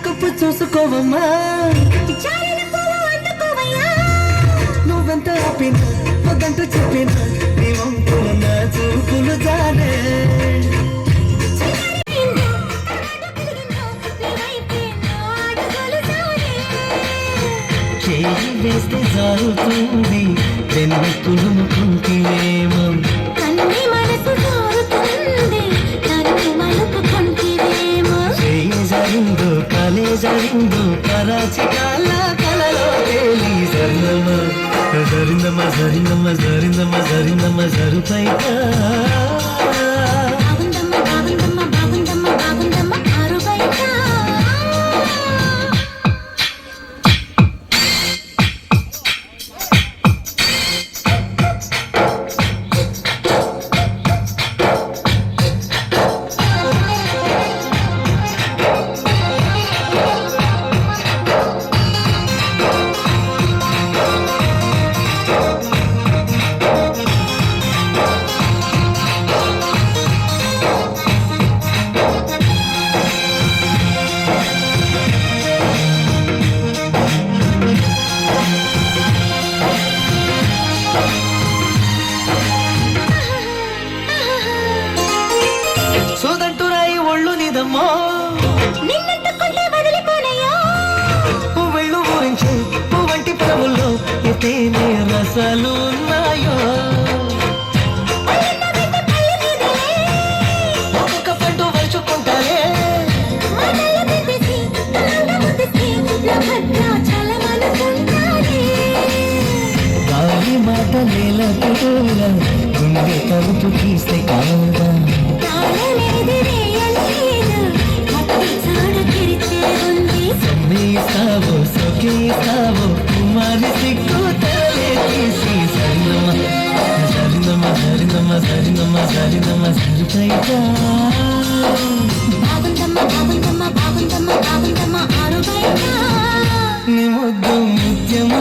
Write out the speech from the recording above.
cup చూసుకోవమ్మా నువ్వెంత ఆపినా వద్దంటూ చెప్పినా నీ వంపులు నా చూపులు జానే చేయి వేస్తే జారుతుంది వెన్ను తులుముకుంటేమో కన్ని మనసు జారుతుంది నన్ను మలుపుకుంటేమో చేయి జరిగిందో కలే జరిగిందో కరాచి కలలో తేలి జరినమ్మా జరినమ్మా జరినమ్మా జరినమ్మా జరినమ్మా జరుపైగా సోదంటురాయి ఒళ్ళు నిదమ్మో నిన్నట్టుకుంటే వదిలిపోనయ్యా పువ్వుళ్ళు ఊరించి పువ్వంటి ప్రభుల్లో ఎతేనే రసాలు ఉన్నాయో ఒక్కొక్క పండు వలుచుకుంటారే గాలి మాట నేల తోల గుండె తలుపు తీస్తే కాదా సమ్మేస్తావో సొకేస్తావో కుమారి సిగ్గు తలే తీసి సరినమ్మ సరినమ్మ సరినమ్మ సరినమ్మ సరినమ్మ సరిపైగా నీ ముద్దు ముత్యము